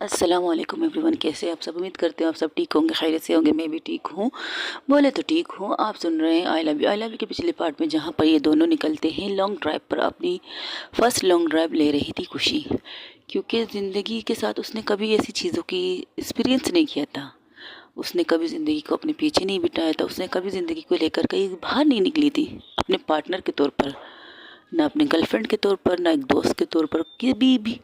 अस्सलामुअलैकुम एवरीवन, कैसे आप सब। उम्मीद करते हो आप सब ठीक होंगे, खैरियत से होंगे। मैं भी ठीक हूँ, बोले तो ठीक हूँ। आप सुन रहे हैं आई लव यू के पिछले पार्ट में, जहाँ पर ये दोनों निकलते हैं लॉन्ग ड्राइव पर। अपनी फर्स्ट लॉन्ग ड्राइव ले रही थी खुशी, क्योंकि ज़िंदगी के साथ उसने कभी ऐसी चीज़ों की एक्सपीरियंस नहीं किया था। उसने कभी ज़िंदगी को अपने पीछे नहीं बिताया था। उसने कभी ज़िंदगी को लेकर कहीं बाहर नहीं निकली थी अपने पार्टनर के तौर पर, ना अपने गर्लफ्रेंड के तौर पर, ना एक दोस्त के तौर पर। कभी भी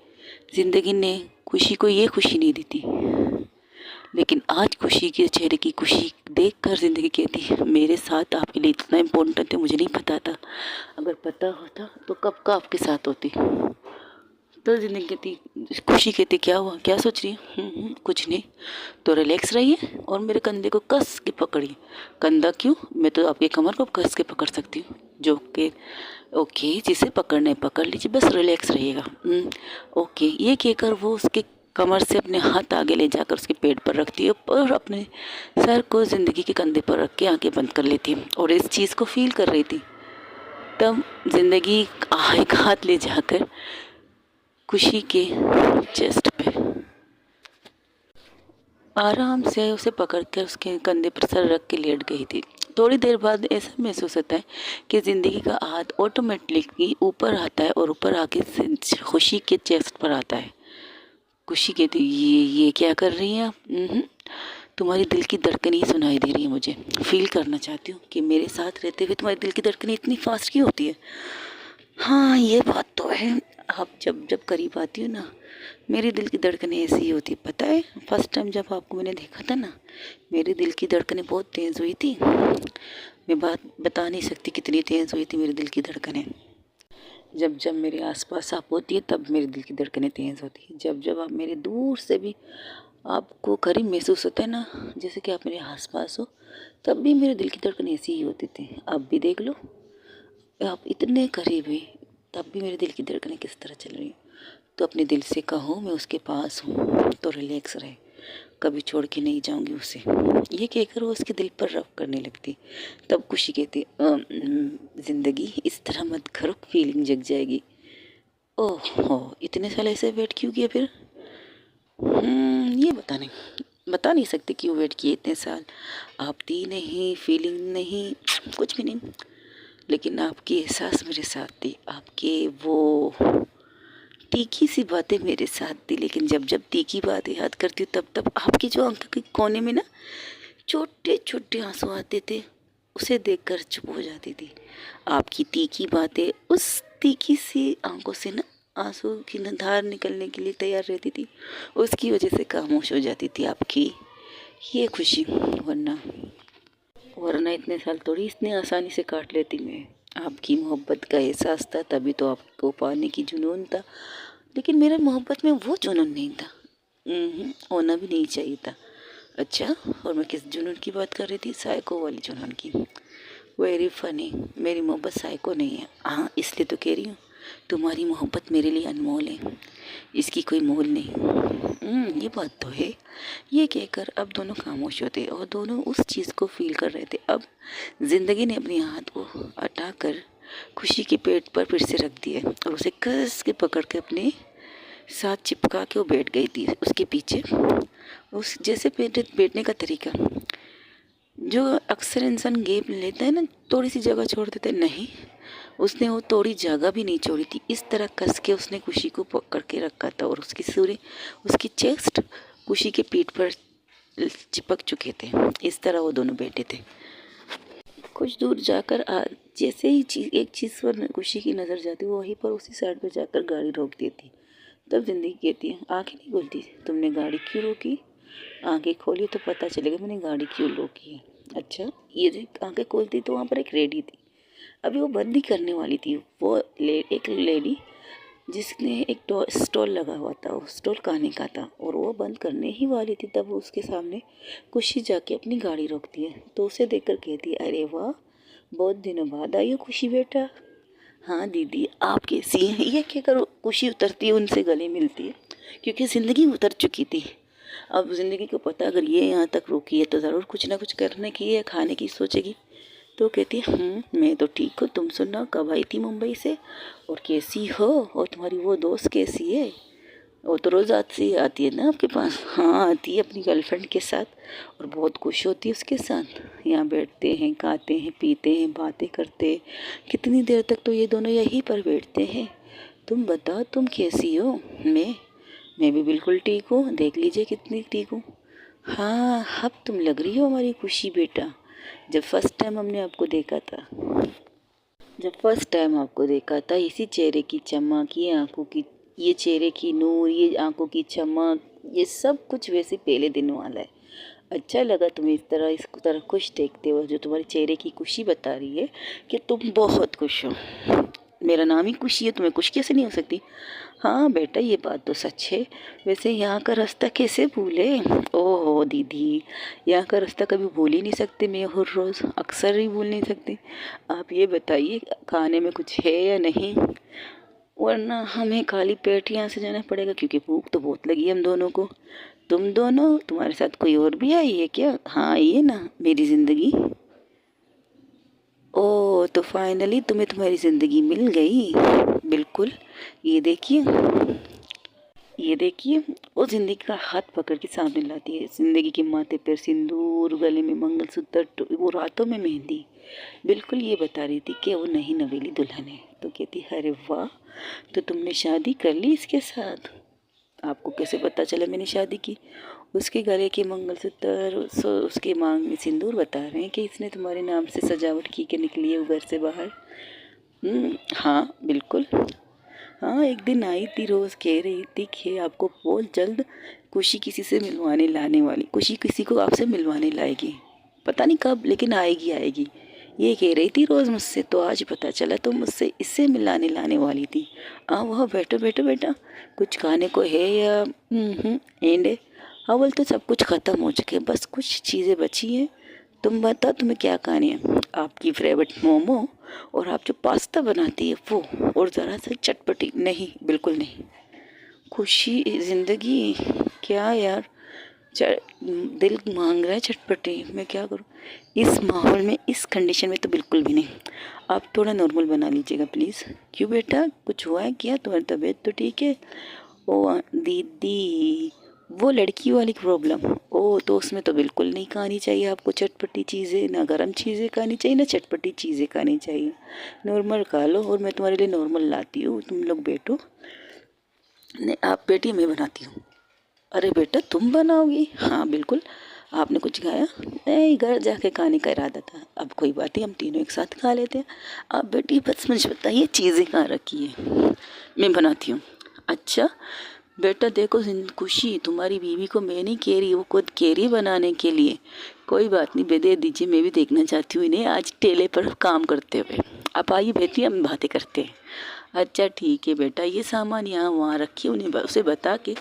ज़िंदगी ने खुशी को ये खुशी नहीं दी थी। लेकिन आज खुशी के चेहरे की खुशी देखकर ज़िंदगी कहती है, मेरे साथ आपके लिए इतना इम्पोर्टेंट है, मुझे नहीं पता था। अगर पता होता तो कब का आपके साथ होती। तो ज़िंदगी कहती, खुशी कहती, क्या हुआ, क्या सोच रही है? कुछ नहीं। तो रिलैक्स रहिए और मेरे कंधे को कस के पकड़िए। कंधा क्यों? मैं तो आपकी कमर को कस के पकड़ सकती हूँ। जो कि ओके, जिसे पकड़ना है पकड़ लीजिए, बस रिलैक्स रहिएगा। ओके, ये कहकर वो उसके कमर से अपने हाथ आगे ले जाकर उसके पेट पर रखती है और अपने सर को ज़िंदगी के कंधे पर रख के आंखें बंद कर लेती है और इस चीज़ को फील कर रही थी। तब ज़िंदगी एक हाथ ले जाकर खुशी के चेस्ट पे आराम से उसे पकड़कर उसके कंधे पर सर रख के लेट गई थी। थोड़ी देर बाद ऐसा महसूस होता है कि ज़िंदगी का हाथ ऑटोमेटिकली ऊपर आता है और ऊपर आके खुशी के चेस्ट पर आता है। खुशी कहती, ये क्या कर रही हैं आप? तुम्हारी दिल की धड़कन ही सुनाई दे रही है मुझे। फील करना चाहती हूँ कि मेरे साथ रहते हुए तुम्हारी दिल की धड़कन इतनी फास्ट क्यों होती है। हाँ, ये बात तो है। आप जब जब करीब आती हो ना, मेरी दिल की धड़कनें ऐसी ही होती। पता है, फर्स्ट टाइम जब आपको मैंने देखा था ना, मेरी दिल की धड़कनें बहुत तेज़ हुई थी। मैं बात बता नहीं सकती कितनी तेज़ हुई थी मेरी दिल की धड़कनें। जब जब मेरे आसपास आप होती है तब मेरी दिल की धड़कनें तेज़ होती है। जब जब आप मेरे दूर से भी आपको करीब महसूस होता है ना, जैसे कि आप मेरे आसपास हो, तब भी मेरे दिल की धड़कन ऐसी ही होती थी। अब भी देख लो, आप इतने करीब हैं तब भी मेरे दिल की धड़कनें किस तरह चल रही हैं। तो अपने दिल से कहो मैं उसके पास हूँ, तो रिलैक्स रहे, कभी छोड़ के नहीं जाऊंगी उसे। ये कहकर वो उसके दिल पर रब करने लगती। तब खुशी कहती, ज़िंदगी इस तरह मत करो, फीलिंग जग जाएगी। ओह हो, इतने साल ऐसे वेट क्यों किया फिर? ये बता नहीं सकती क्यों वेट किए इतने साल। आप थी नहीं, फीलिंग नहीं, कुछ भी नहीं, लेकिन आपकी एहसास मेरे साथ थी। आपके वो तीखी सी बातें मेरे साथ थी। लेकिन जब जब तीखी बातें याद करती हूँ तब तब आपकी जो आंखों के कोने में ना छोटे छोटे आंसू आते थे, उसे देखकर चुप हो जाती थी। आपकी तीखी बातें, उस तीखी सी आंखों से ना आंसू की न धार निकलने के लिए तैयार रहती थी। उसकी वजह से खामोश हो जाती थी आपकी ये खुशी। वरना वरना इतने साल थोड़ी इतनी आसानी से काट लेती मैं। आपकी मोहब्बत का एहसास था, तभी तो आपको पाने की जुनून था। लेकिन मेरा मोहब्बत में वो जुनून नहीं था। होना भी नहीं चाहिए था। अच्छा, और मैं किस जुनून की बात कर रही थी? साइको वाली जुनून की। Very funny. मेरी मोहब्बत साइको नहीं है। हाँ, इसलिए तो कह रही हूँ, तुम्हारी मोहब्बत मेरे लिए अनमोल है, इसकी कोई मोल नहीं। ये बात तो है। ये कहकर अब दोनों खामोश होते और दोनों उस चीज़ को फील कर रहे थे। अब ज़िंदगी ने अपने हाथ को हटाकर खुशी के पेट पर फिर से रख दिया और उसे कस के पकड़ के अपने साथ चिपका के वो बैठ गई थी उसके पीछे। उस जैसे बैठने का तरीका जो अक्सर इंसान गैप लेता है ना, थोड़ी सी जगह छोड़ देता है, नहीं, उसने वो थोड़ी जगह भी नहीं छोड़ी थी। इस तरह कस के उसने खुशी को पकड़ के रखा था और उसकी सूरी, उसकी चेस्ट खुशी के पीठ पर चिपक चुके थे। इस तरह वो दोनों बैठे थे। कुछ दूर जाकर जैसे ही एक चीज़ पर खुशी की नज़र जाती, वो वहीं पर उसी साइड पर जाकर गाड़ी रोक देती। तब जिंदगी कहती है, आंखें नहीं खोलती, तुमने गाड़ी क्यों रोकी? आंखें खोली तो पता चलेगा मैंने गाड़ी क्यों रोकी है। अच्छा, ये देख, आंखें खोलती तो वहाँ पर एक लेडी थी। अभी वो बंद ही करने वाली थी। वो एक लेडी जिसने एक स्टॉल लगा हुआ था, वो स्टॉल खाने का था और वो बंद करने ही वाली थी। तब वो उसके सामने खुशी जाके अपनी गाड़ी रोकती है। तो उसे देखकर कहती है, अरे वाह, बहुत दिनों बाद आई हो खुशी बेटा। हाँ दीदी, आप कैसी हैं? ये कहकर खुशी उतरती है, उनसे गले मिलती है, क्योंकि ज़िंदगी उतर चुकी थी। अब ज़िंदगी को पता, अगर ये यहाँ तक रोकी है तो ज़रूर कुछ ना कुछ करने की या खाने की सोचेगी। तो कहती है, मैं तो ठीक हूँ, तुम सुनो, कब आई थी मुंबई से और कैसी हो, और तुम्हारी वो दोस्त कैसी है? वो तो रोज़ आती है ना आपके पास? हाँ, आती है अपनी गर्लफ्रेंड के साथ और बहुत खुश होती है उसके साथ। यहाँ बैठते हैं, खाते हैं, पीते हैं, बातें करते हैं। कितनी देर तक तो ये दोनों यहीं पर बैठते हैं। तुम बताओ तुम कैसी हो? मैं भी बिल्कुल ठीक हूँ। देख लीजिए कितनी ठीक हूँ। हाँ, अब तुम लग रही हो हमारी खुशी बेटा। जब फर्स्ट टाइम हमने आपको देखा था, जब फर्स्ट टाइम आपको देखा था, इसी चेहरे की चमक, ये आंखों की, ये चेहरे की नूर, ये आंखों की चमक, ये सब कुछ वैसे पहले दिन वाला है। अच्छा लगा तुम्हें इस तरह खुश देखते हो, जो तुम्हारे चेहरे की खुशी बता रही है कि तुम बहुत खुश हो। मेरा नाम ही खुशी है, तुम्हें खुश कैसे नहीं हो सकती? हाँ बेटा, ये बात तो सच है। वैसे यहाँ का रास्ता कैसे भूले? ओहो दीदी, यहाँ का रास्ता कभी भूल ही नहीं सकते। मैं हर रोज़ अक्सर ही भूल नहीं सकती। आप ये बताइए खाने में कुछ है या नहीं, वरना हमें खाली पेट यहाँ से जाना पड़ेगा, क्योंकि भूख तो बहुत लगी है हम दोनों को। तुम दोनों, तुम्हारे साथ कोई और भी आई है क्या? हाँ आई है ना मेरी ज़िंदगी। ओह, तो फाइनली तुम्हें तुम्हारी ज़िंदगी मिल गई। बिल्कुल। ये देखिए, ये देखिए, वो ज़िंदगी का हाथ पकड़ के सामने लाती है। ज़िंदगी के माथे पर सिंदूर, गले में मंगलसूत्र, वो रातों में मेहंदी। बिल्कुल ये बता रही थी कि वो नई नवेली दुल्हन है। तो कहती अरे वाह, तो तुमने शादी कर ली इसके साथ? आपको कैसे पता चला मैंने शादी की? उसके गले के मंगलसूत्र, उसके मांग में सिंदूर बता रहे हैं कि इसने तुम्हारे नाम से सजावट की के निकली है वो घर से बाहर। हाँ बिल्कुल। हाँ, एक दिन आई थी, रोज़ कह रही थी कि आपको बहुत जल्द खुशी किसी से मिलवाने लाने वाली, खुशी किसी को आपसे मिलवाने लाएगी। पता नहीं कब, लेकिन आएगी आएगी, ये कह रही थी रोज़ मुझसे। तो आज पता चला तो मुझसे इससे मिलाने लाने वाली थी। वह बैठो बैठो बेटा, कुछ खाने को है या एंड है? हाँ बोल, तो सब कुछ ख़त्म हो चुके, बस कुछ चीज़ें बची हैं। तुम बताओ तुम्हें क्या खानी है? आपकी फेवरेट मोमो, और आप जो पास्ता बनाती है वो, और ज़रा सा चटपटी। नहीं बिल्कुल नहीं। खुशी ज़िंदगी, क्या यार, दिल मांग रहा है चटपटी, मैं क्या करूं? इस माहौल में, इस कंडीशन में तो बिल्कुल भी नहीं। आप थोड़ा नॉर्मल बना लीजिएगा प्लीज़। क्यों बेटा, कुछ हुआ है क्या? तुम्हारी तबीयत तो ठीक है? ओ दीदी, वो लड़की वाली प्रॉब्लम। ओ, तो उसमें तो बिल्कुल नहीं खानी चाहिए आपको चटपटी चीज़ें, ना गर्म चीज़ें खानी चाहिए, ना चटपटी चीज़ें खानी चाहिए। नॉर्मल खा लो, और मैं तुम्हारे लिए नॉर्मल लाती हूँ, तुम लोग बैठो। नहीं आप बैठिए, मैं बनाती हूँ। अरे बेटा तुम बनाओगी? हाँ बिल्कुल। आपने कुछ खाया? नहीं, घर जाके खाने का इरादा था। अब कोई बात नहीं, हम तीनों एक साथ खा लेते हैं। आप बेटी बस मुझे बताइए चीज़ें कहाँ रखी है, मैं बनाती हूँ। अच्छा बेटा देखो, खुशी तुम्हारी बीवी को मैं नहीं कह रही, वो खुद कह रही बनाने के लिए। कोई बात नहीं, दे दीजिए, मैं भी देखना चाहती हूँ इन्हें आज ठेले पर काम करते हुए। आप आइए बेटी, हम बातें करते हैं। अच्छा ठीक है बेटा, ये सामान यहाँ वहाँ रखिए, उन्हें उसे बता के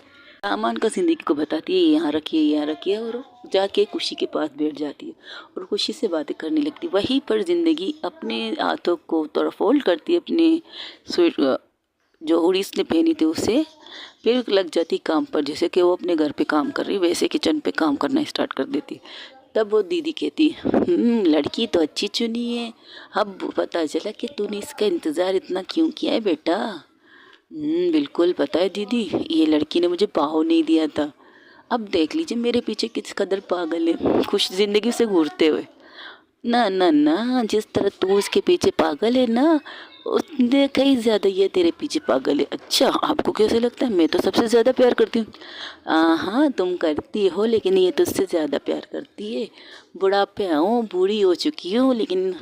सामान का जिंदगी को बताती है, यहाँ रखिए यहाँ रखिए, और जाके खुशी के पास बैठ जाती है और खुशी से बातें करने लगती है। वहीं पर जिंदगी अपने हाथों को थोड़ा फोल्ड करती है, अपने स्वेट जो हुडी इसने पहनी थी उसे, फिर लग जाती काम पर, जैसे कि वो अपने घर पे काम कर रही वैसे किचन पे काम करना स्टार्ट कर देती। तब वो दीदी कहती लड़की तो अच्छी चुनी है, अब पता चला कि तूने इसका इंतज़ार इतना क्यों किया है बेटा। बिल्कुल पता है दीदी, ये लड़की ने मुझे पाव नहीं दिया था। अब देख लीजिए मेरे पीछे किस कदर पागल है, खुश जिंदगी से घूरते हुए। ना ना ना, जिस तरह तू उसके पीछे पागल है ना, उसने कहीं ज़्यादा ये तेरे पीछे पागल है। अच्छा आपको कैसे लगता है? मैं तो सबसे ज़्यादा प्यार करती हूँ। हाँ तुम करती हो, लेकिन ये तो उससे ज़्यादा प्यार करती है। बुढ़ापे हूँ, बूढ़ी हो चुकी हूँ, लेकिन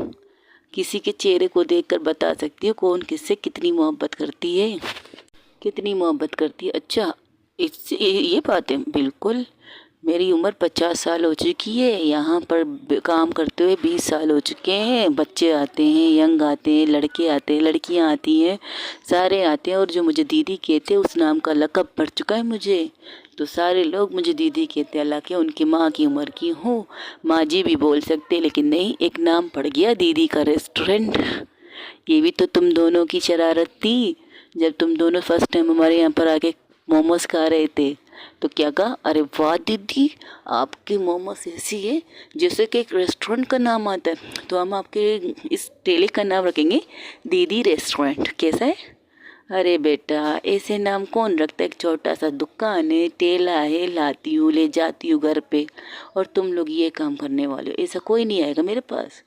किसी के चेहरे को देखकर बता सकती हूँ कौन किससे कितनी मोहब्बत करती है, कितनी मोहब्बत करती है। अच्छा इससे ये बात है, बिल्कुल। मेरी उम्र 50 साल हो चुकी है, यहाँ पर काम करते हुए 20 साल हो चुके हैं। बच्चे आते हैं, यंग आते हैं, लड़के आते हैं, लड़कियाँ आती हैं, सारे आते हैं, और जो मुझे दीदी कहते हैं उस नाम का लक़ब पड़ चुका है मुझे। तो सारे लोग मुझे दीदी कहते हैं, हालांकि उनकी माँ की उम्र की हूँ, माँ जी भी बोल सकते, लेकिन नहीं, एक नाम पड़ गया दीदी का रेस्टोरेंट। ये भी तो तुम दोनों की शरारत थी। जब तुम दोनों फर्स्ट टाइम हमारे यहाँ पर आके मोमोज खा रहे थे तो क्या कहा, अरे वाह दीदी, आपके मोमोज ऐसी है जैसे कि एक रेस्टोरेंट का नाम आता है, तो हम आपके इस ठेले का नाम रखेंगे दीदी रेस्टोरेंट, कैसा है? अरे बेटा, ऐसे नाम कौन रखता है? एक छोटा सा दुकान है, ठेला है, लाती हूँ ले जाती हूँ घर पे, और तुम लोग ये काम करने वाले हो। ऐसा कोई नहीं आएगा मेरे पास।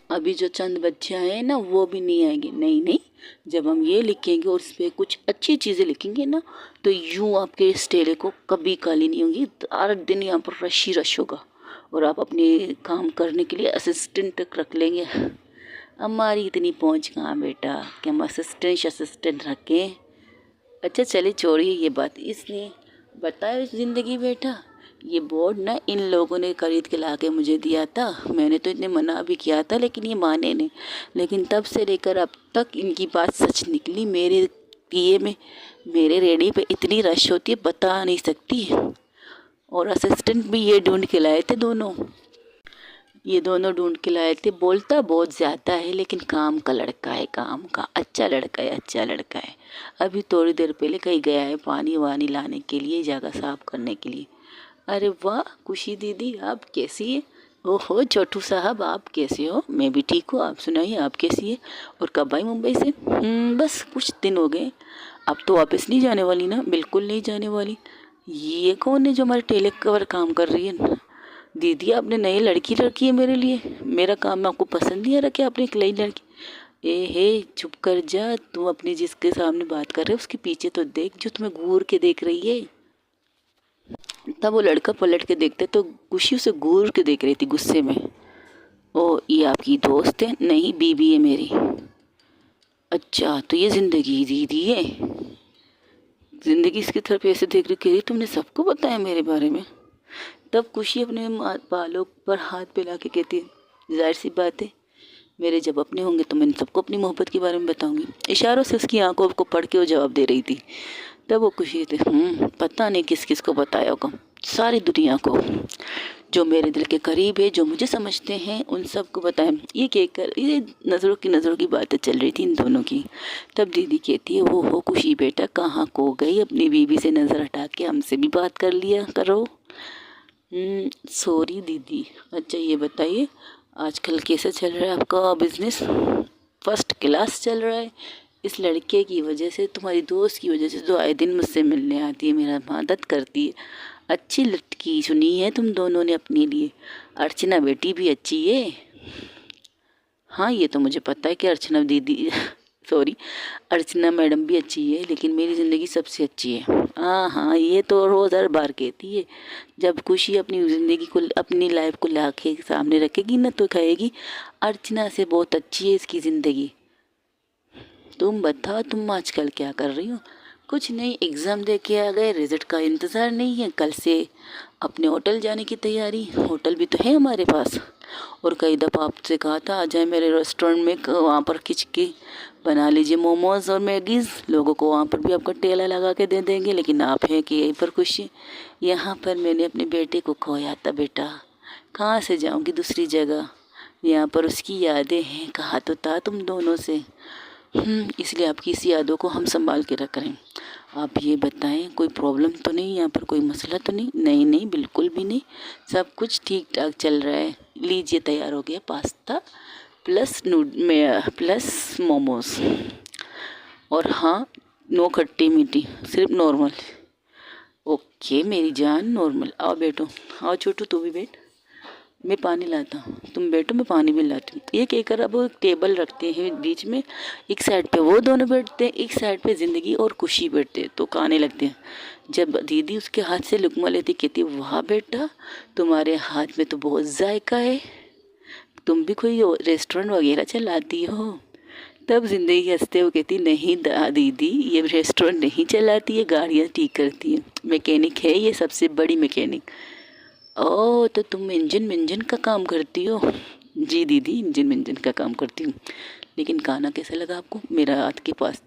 अभी जो चंद बच्चियाँ हैं ना, वो भी नहीं आएंगी। नहीं नहीं, जब हम ये लिखेंगे और उस पर कुछ अच्छी चीज़ें लिखेंगे ना, तो यूँ आपके इस ठेले को कभी खाली नहीं होंगी। हर दिन यहाँ पर रश ही रश होगा, और आप अपने काम करने के लिए असिस्टेंट तक रख लेंगे। हमारी इतनी पहुँच कहाँ बेटा कि हम असिस्टेंट रखें। अच्छा चलिए, छोड़िए ये बात। इसने बताया ज़िंदगी बेटा, ये बोर्ड ना इन लोगों ने खरीद के ला के मुझे दिया था। मैंने तो इतने मना भी किया था, लेकिन ये माने नहीं। लेकिन तब से लेकर अब तक इनकी बात सच निकली। मेरे दिए में, मेरे रेडी पे इतनी रश होती है बता नहीं सकती। और असिस्टेंट भी ये ढूंढ के लाए थे दोनों, ये दोनों ढूंढ के लाए थे। बोलता बहुत ज़्यादा है, लेकिन काम का लड़का है, काम का अच्छा लड़का है, अच्छा लड़का है। अभी थोड़ी देर पहले कहीं गया है पानी वानी लाने के लिए, जगह साफ करने के लिए। अरे वाह खुशी दीदी, आप कैसी है? ओहो छोटू साहब, आप कैसे हो? मैं भी ठीक हूँ, आप सुनाइए आप कैसी है? और कब आई मुंबई से? बस कुछ दिन हो गए। अब तो वापस नहीं जाने वाली ना? बिल्कुल नहीं जाने वाली। ये कौन है जो हमारे टेले पर काम कर रही है? दीदी आपने नई लड़की रखी है मेरे लिए? मेरा काम आपको पसंद नहीं आ रहा क्या? आपने एक नई लड़की। ए हे चुप कर जा, तू अपनी जिसके सामने बात कर रहे है उसके पीछे तो देख, जो तुम्हें घूर के देख रही है। तब वो लड़का पलट के देखते तो खुशी उसे घूर के देख रही थी गुस्से में। ओ ये आपकी दोस्त है? नहीं बीबी है मेरी। अच्छा तो ये जिंदगी दीदी है? जिंदगी इसकी तरफ ऐसे देख रही, कह रही तुमने सबको बताया मेरे बारे में? तब खुशी अपने बालों पर हाथ फैला के कहती है, जाहिर सी बात है, मेरे जब अपने होंगे तो मैं सबको अपनी मोहब्बत के बारे में बताऊंगी। इशारों से उसकी आंखों को पढ़ के वो जवाब दे रही थी। तब वो खुशी थी, पता नहीं किस किस को बताया होगा, सारी दुनिया को, जो मेरे दिल के करीब है, जो मुझे समझते हैं, उन सबको बताएं। ये कहकर ये नज़रों की बातें चल रही थी इन दोनों की। तब दीदी कहती है, वो हो खुशी बेटा, कहाँ को गई? अपनी बीवी से नज़र हटा के हमसे भी बात कर लिया करो। सॉरी दीदी। अच्छा ये बताइए, आजकल कैसा चल रहा है आपका बिजनेस? फर्स्ट क्लास चल रहा है। इस लड़के की वजह से, तुम्हारी दोस्त की वजह से, जो आए दिन मुझसे मिलने आती है, मेरा मदद करती है। अच्छी लड़की चुनी है तुम दोनों ने अपने लिए। अर्चना बेटी भी अच्छी है। हाँ ये तो मुझे पता है कि अर्चना दीदी सॉरी, अर्चना मैडम भी अच्छी है, लेकिन मेरी ज़िंदगी सबसे अच्छी है। हाँ हाँ, ये तो रोज़ हर बार कहती है। जब खुशी अपनी ज़िंदगी को, अपनी लाइफ को ला के सामने रखेगी ना, तो कहेगी अर्चना से बहुत अच्छी है इसकी ज़िंदगी। तुम बताओ, तुम आजकल क्या कर रही हो? कुछ नहीं, एग्ज़ाम दे के आ गए, रिजल्ट का इंतज़ार नहीं है। कल से अपने होटल जाने की तैयारी। होटल भी तो है हमारे पास, और कई दफ़ा आपसे कहा था आ जाए मेरे रेस्टोरेंट में, वहाँ पर खिंच के बना लीजिए मोमोज़ और मैगीज़, लोगों को वहाँ पर भी आपका ठेला लगा के दे देंगे। लेकिन आप हैं कि यहीं पर खुशी। यहाँ पर मैंने अपने बेटे को खोया था बेटा, कहाँ से जाऊँगी दूसरी जगह? यहाँ पर उसकी यादें हैं, कहा तो था तुम दोनों से। इसलिए आपकी इस यादों को हम संभाल के रख रहे हैं। आप ये बताएं, कोई प्रॉब्लम तो नहीं यहाँ पर? कोई मसला तो नहीं? नहीं नहीं बिल्कुल भी नहीं, सब कुछ ठीक ठाक चल रहा है। लीजिए तैयार हो गया पास्ता प्लस मोमोज। और हाँ, नो खट्टी मीठी, सिर्फ नॉर्मल। ओके मेरी जान, नॉर्मल। आओ बैठो, आओ छोटू तू भी बैठ, मैं पानी लाता हूँ, तुम बैठो मैं पानी भी लाती हूँ। ये कहकर अब वो टेबल रखते हैं बीच में, एक साइड पे वो दोनों बैठते हैं, एक साइड पे ज़िंदगी और खुशी बैठते हैं, तो खाने लगते हैं। जब दीदी उसके हाथ से लुकमा लेती, कहती वाह बेटा, तुम्हारे हाथ में तो बहुत जायका है, तुम भी कोई रेस्टोरेंट वगैरह चलाती हो? तब ज़िंदगी हंसते हुए कहती, नहीं दीदी, ये रेस्टोरेंट नहीं चलाती है, गाड़ियाँ ठीक करती है, मैकेनिक है ये, सबसे बड़ी मैकेनिक। ओह तो तुम इंजन का काम करती हो? जी दीदी, इंजन का काम करती हूँ। लेकिन खाना कैसा लगा आपको? मेरा हाथ के पास